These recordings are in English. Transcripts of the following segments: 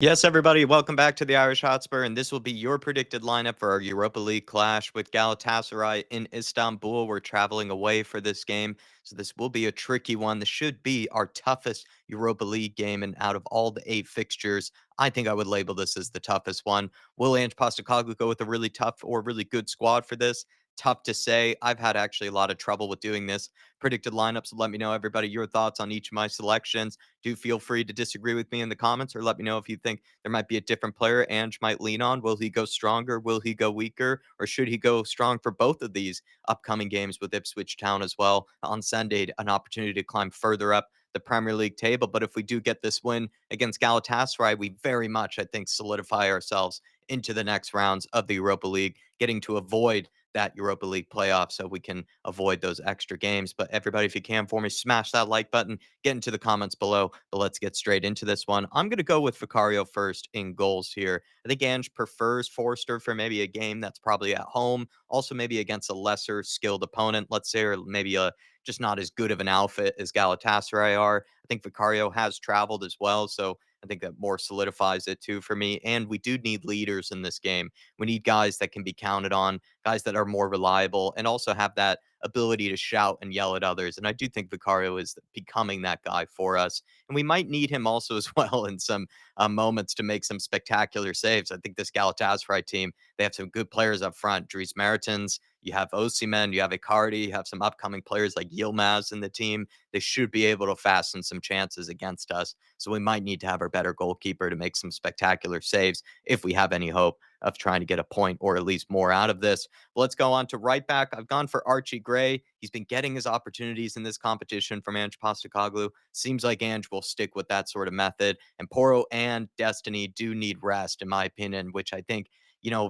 Yes, everybody, welcome back to the Irish Hotspur, and this will be your predicted lineup for our Europa League clash with Galatasaray in Istanbul. We're traveling away for this game, so this will be a tricky one. This should be our toughest Europa League game, and out of all the 8 fixtures, I think I would label this as the toughest one. Will Ange Postecoglou go with a really tough or really good squad for this? Tough to say. I've had actually a lot of trouble with doing this predicted lineup, so let me know, everybody, your thoughts on each of my selections. Do feel free to disagree with me in the comments or let me know if you think there might be a different player Ange might lean on. Will he go stronger? Will he go weaker? Or should he go strong for both of these upcoming games with Ipswich Town as well on Sunday? An opportunity to climb further up the Premier League table. But if we do get this win against Galatasaray, we very much, I think, solidify ourselves into the next rounds of the Europa League, getting to avoid that Europa League playoff so we can avoid those extra games. But everybody, if you can for me, smash that like button, get into the comments below. But let's get straight into this one. I'm going to go with Vicario first in goals here. I think Ange prefers Forster for maybe a game that's probably at home, also maybe against a lesser skilled opponent, let's say, or maybe a just not as good of an outfit as Galatasaray are. I think Vicario has traveled as well, so I think that more solidifies it too for me. And we do need leaders in this game. We need guys that can be counted on, guys that are more reliable, and also have that ability to shout and yell at others. And I do think Vicario is becoming that guy for us. And we might need him also as well in some moments to make some spectacular saves. I think this Galatasaray team, they have some good players up front. Dries Mertens, you have Osimhen, you have Icardi, you have some upcoming players like Yilmaz in the team. They should be able to fasten some chances against us. So we might need to have our better goalkeeper to make some spectacular saves if we have any hope of trying to get a point or at least more out of this. But let's go on to right back. I've gone for Archie Gray. He's been getting his opportunities in this competition from Ange Postecoglou. Seems like Ange will stick with that sort of method. And Porro and Destiny do need rest, in my opinion, which I think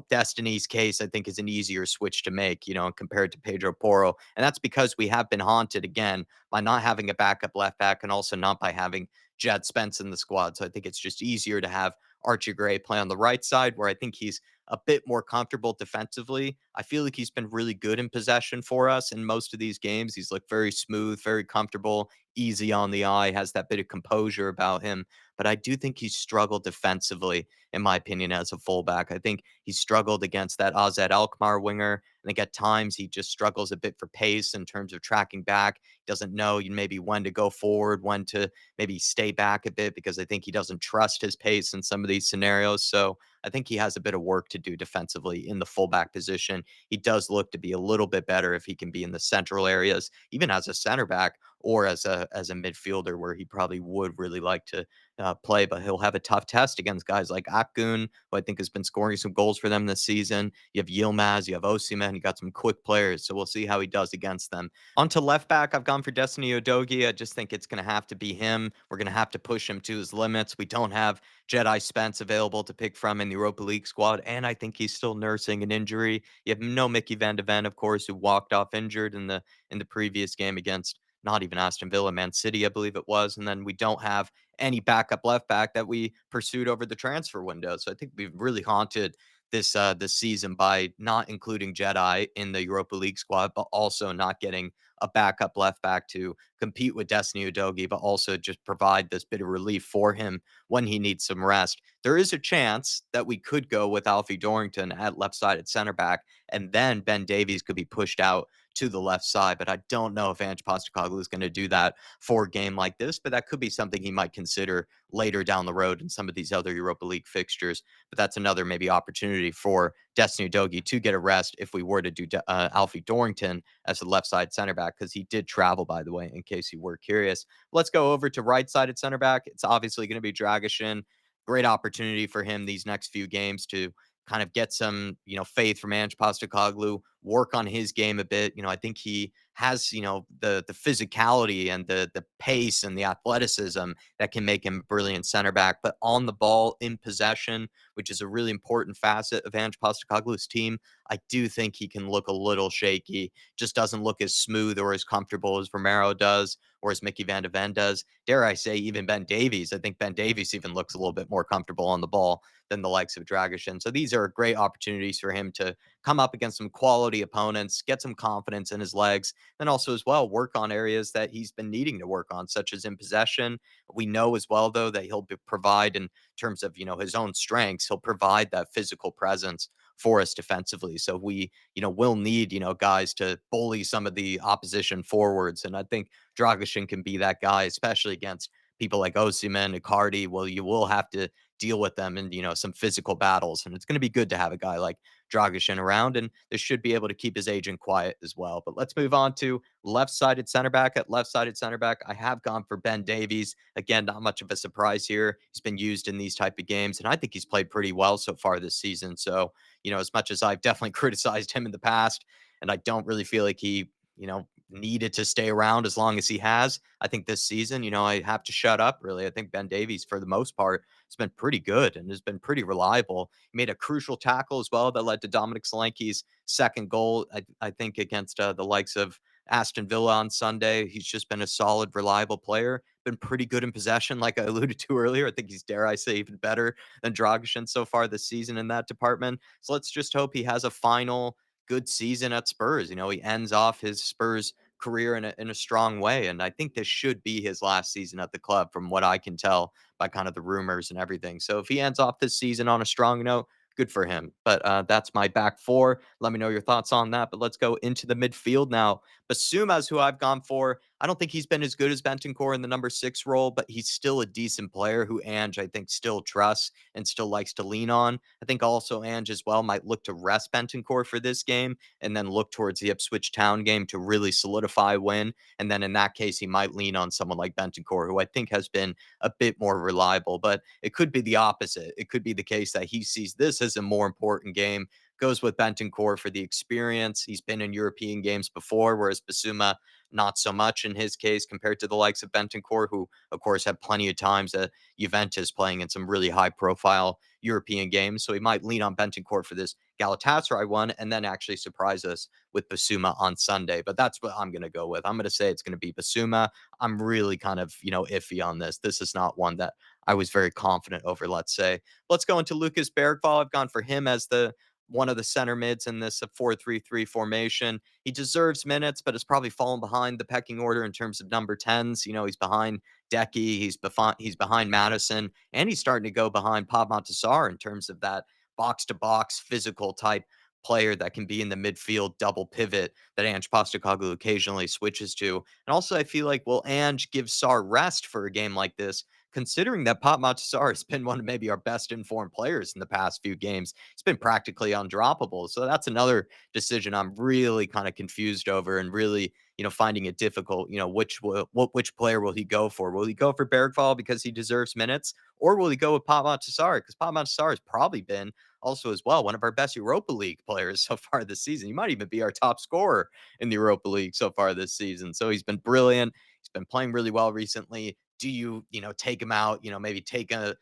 Destiny's case, I think, is an easier switch to make, compared to Pedro Porro. And that's because we have been haunted again by not having a backup left back and also not by having Jed Spence in the squad. So I think it's just easier to have Archie Gray play on the right side, where I think he's a bit more comfortable defensively. I feel like he's been really good in possession for us in most of these games. He's looked very smooth, very comfortable, easy on the eye, has that bit of composure about him. But I do think he's struggled defensively, in my opinion, as a fullback. I think he's struggled against that AZ Alkmaar winger. I think at times he just struggles a bit for pace in terms of tracking back. Doesn't know maybe when to go forward, when to maybe stay back a bit, because I think he doesn't trust his pace in some of these scenarios. So I think he has a bit of work to do defensively in the fullback position. He does look to be a little bit better if he can be in the central areas, even as a center back or as a midfielder, where he probably would really like to play. But he'll have a tough test against guys like Akgun, who I think has been scoring some goals for them this season. You have Yilmaz, you have Osimhen, you got some quick players, so we'll see how he does against them. On to left back, I've gone for Destiny Udogie. I just think it's going to have to be him. We're going to have to push him to his limits. We don't have Jedi Spence available to pick from in the Europa League squad, and I think he's still nursing an injury. You have no Mickey Van de Ven, of course, who walked off injured in the previous game against not even Aston Villa, Man City, I believe it was. And then we don't have any backup left back that we pursued over the transfer window. So I think we've really haunted this season by not including Jedi in the Europa League squad, but also not getting a backup left back to compete with Destiny Udogie, but also just provide this bit of relief for him when he needs some rest. There is a chance that we could go with Alfie Dorrington at left side at center back, and then Ben Davies could be pushed out to the left side. But I don't know if Ange Postecoglou is going to do that for a game like this, but that could be something he might consider later down the road in some of these other Europa League fixtures. But that's another maybe opportunity for Destiny Udogie to get a rest if we were to do Alfie Dorrington as the left side center back, because he did travel, by the way, in case you were curious. Let's go over to right sided center back. It's obviously going to be Dragishin. Great opportunity for him these next few games to kind of get some, faith from Ange Postecoglou, work on his game a bit. I think he has, the physicality and the pace and the athleticism that can make him a brilliant center back. But on the ball, in possession, which is a really important facet of Ange Postecoglou's team, I do think he can look a little shaky. Just doesn't look as smooth or as comfortable as Romero does or as Mickey Van de Ven does. Dare I say, even Ben Davies. I think Ben Davies even looks a little bit more comfortable on the ball than the likes of Dragishin. So these are great opportunities for him to come up against some quality quality opponents, get some confidence in his legs, and also as well work on areas that he's been needing to work on, such as in possession. We know as well though that provide in terms of his own strengths. He'll provide that physical presence for us defensively. So we will need guys to bully some of the opposition forwards, and I think Dragishin can be that guy, especially against people like Osimhen, Icardi. Well, you will have to deal with them in some physical battles, and it's going to be good to have a guy like Dragishin around, and this should be able to keep his agent quiet as well. But let's move on to left-sided center back. At left-sided center back, I have gone for Ben Davies. Again, not much of a surprise here. He's been used in these type of games, and I think he's played pretty well so far this season. So, as much as I've definitely criticized him in the past, and I don't really feel like he, needed to stay around as long as he has. I think this season, I have to shut up, really. I think Ben Davies, for the most part, has been pretty good and has been pretty reliable. He made a crucial tackle as well that led to Dominic Solanke's second goal, I think, against the likes of Aston Villa on Sunday. He's just been a solid, reliable player. Been pretty good in possession, like I alluded to earlier. I think he's, dare I say, even better than Dragishin so far this season in that department. So let's just hope he has a final good season at Spurs. He ends off his Spurs career in a strong way. And I think this should be his last season at the club, from what I can tell by kind of the rumors and everything. So if he ends off this season on a strong note, good for him. But that's my back four. Let me know your thoughts on that. But let's go into the midfield now. Basuma's who I've gone for. I don't think he's been as good as Bentancur in the number 6 role, but he's still a decent player who Ange, I think, still trusts and still likes to lean on. I think also Ange as well might look to rest Bentancur for this game and then look towards the Ipswich Town game to really solidify a win. And then in that case, he might lean on someone like Bentancur, who I think has been a bit more reliable. But it could be the opposite. It could be the case that he sees this as a more important game, goes with Bentancur for the experience. He's been in European games before, whereas Basuma, not so much in his case compared to the likes of Bentancur, who, of course, had plenty of times at Juventus playing in some really high profile European games. So he might lean on Bentancur for this Galatasaray one and then actually surprise us with Basuma on Sunday. But that's what I'm going to go with. I'm going to say it's going to be Basuma. I'm really kind of, iffy on this. This is not one that I was very confident over, let's say. Let's go into Lucas Bergvall. I've gone for him as the one of the center mids in this 4-3-3 formation. He deserves minutes, but has probably fallen behind the pecking order in terms of number 10s. He's behind Decky, he's behind Madison, and he's starting to go behind Pab Montasar in terms of that box to box physical type player that can be in the midfield double pivot that Ange Postecoglou occasionally switches to. And also, I feel like, will Ange give Sar rest for a game like this? Considering that Pop Matasar has been one of maybe our best informed players in the past few games, he's been practically undroppable. So that's another decision I'm really kind of confused over and really, finding it difficult. Which player will he go for? Will he go for Bergvall because he deserves minutes, or will he go with Pop Matasar? Because Pop Matasar has probably been also as well one of our best Europa League players so far this season. He might even be our top scorer in the Europa League so far this season. So he's been brilliant. He's been playing really well recently. Do you, take him out, maybe take a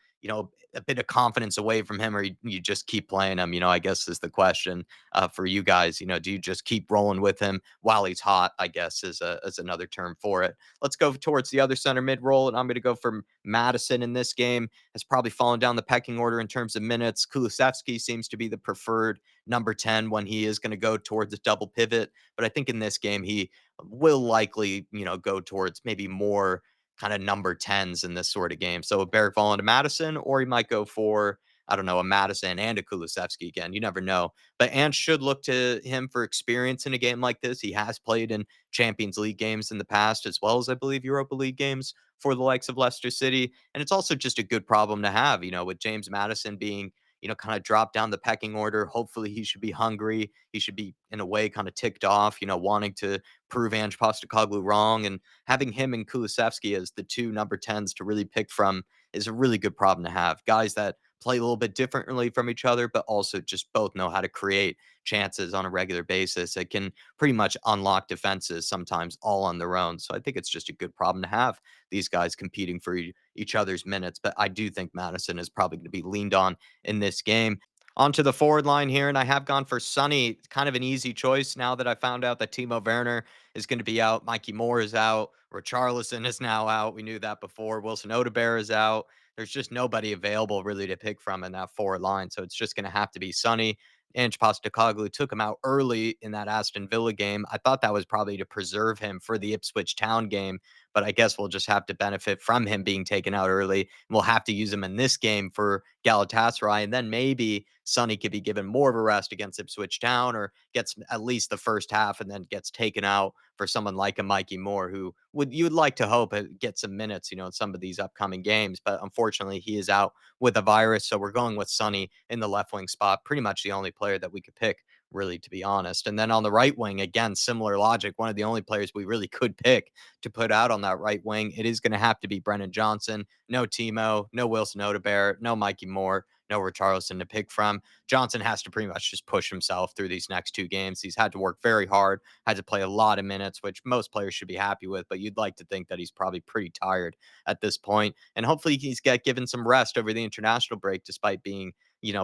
bit of confidence away from him, or you just keep playing him, I guess is the question for you guys. Do you just keep rolling with him while he's hot, I guess is another term for it. Let's go towards the other center mid role, and I'm going to go for Madison in this game. Has probably fallen down the pecking order in terms of minutes. Kulusevski seems to be the preferred number 10 when he is going to go towards a double pivot, but I think in this game he will likely, go towards maybe more kind of number 10s in this sort of game. So a Bergvall and a Madison, or he might go for, I don't know, a Madison and a Kulusevski again. You never know. But Ant should look to him for experience in a game like this. He has played in Champions League games in the past, as well as I believe Europa League games for the likes of Leicester City. And it's also just a good problem to have, with James Madison being, kind of dropped down the pecking order. Hopefully he should be hungry. He should be in a way kind of ticked off, wanting to prove Ange Postecoglou wrong. And having him and Kulusevski as the two number 10s to really pick from is a really good problem to have. Guys that play a little bit differently from each other, but also just both know how to create chances on a regular basis. It can pretty much unlock defenses sometimes all on their own. So I think it's just a good problem to have these guys competing for each other's minutes. But I do think Madison is probably going to be leaned on in this game. Onto the forward line here, and I have gone for Sonny. It's kind of an easy choice now that I found out that Timo Werner is going to be out. Mikey Moore is out. Richarlison is now out. We knew that before. Wilson Odebear is out. There's just nobody available really to pick from in that forward line. So it's just going to have to be Sonny. Ange Postecoglou took him out early in that Aston Villa game. I thought that was probably to preserve him for the Ipswich Town game, but I guess we'll just have to benefit from him being taken out early. And we'll have to use him in this game for Galatasaray, and then maybe Sonny could be given more of a rest against Ipswich Town, or gets at least the first half and then gets taken out for someone like a Mikey Moore, who would you would like to hope get some minutes, in some of these upcoming games. But unfortunately, he is out with a virus. So we're going with Sonny in the left wing spot, pretty much the only player that we could pick, really, to be honest. And then on the right wing, again, similar logic. One of the only players we really could pick to put out on that right wing, it is going to have to be Brennan Johnson. No Timo, no Wilson Odebear, no Mikey Moore, no Richarlison to pick from. Johnson has to pretty much just push himself through these next two games. He's had to work very hard, had to play a lot of minutes, which most players should be happy with, but you'd like to think that he's probably pretty tired at this point. And hopefully he's get given some rest over the international break, despite being,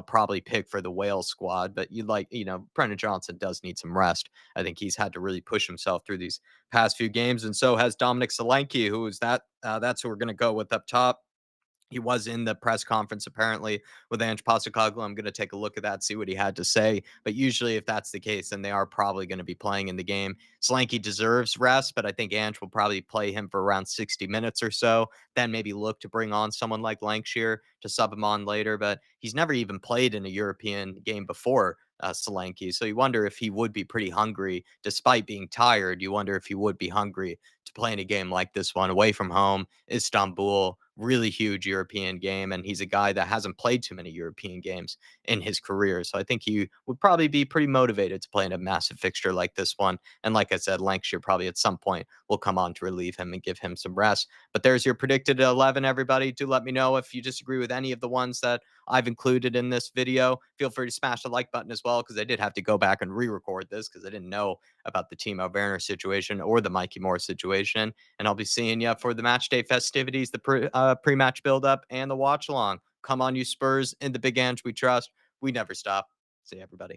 probably picked for the Wales squad. But you'd like, Brendan Johnson does need some rest. I think he's had to really push himself through these past few games. And so has Dominic Solanke, who is that's who we're going to go with up top. He was in the press conference apparently with Ange Postecoglou. I'm going to take a look at that, see what he had to say. But usually, if that's the case, then they are probably going to be playing in the game. Slanky deserves rest, but I think Ange will probably play him for around 60 minutes or so. Then maybe look to bring on someone like Lancashire to sub him on later. But he's never even played in a European game before. Solanke. So you wonder if he would be pretty hungry, despite being tired. You wonder if he would be hungry to play in a game like this one away from home, Istanbul, really huge European game. And he's a guy that hasn't played too many European games in his career. So I think he would probably be pretty motivated to play in a massive fixture like this one. And like I said, Lancashire probably at some point will come on to relieve him and give him some rest. But there's your predicted 11, everybody. Do let me know if you disagree with any of the ones that I've included in this video. Feel free to smash the like button as well, because I did have to go back and re-record this because I didn't know about the Timo Werner situation or the Mikey Moore situation. And I'll be seeing you for the match day festivities, the pre-match build-up, and the watch-along. Come on, you Spurs, in the big Ange we trust. We never stop. See you, everybody.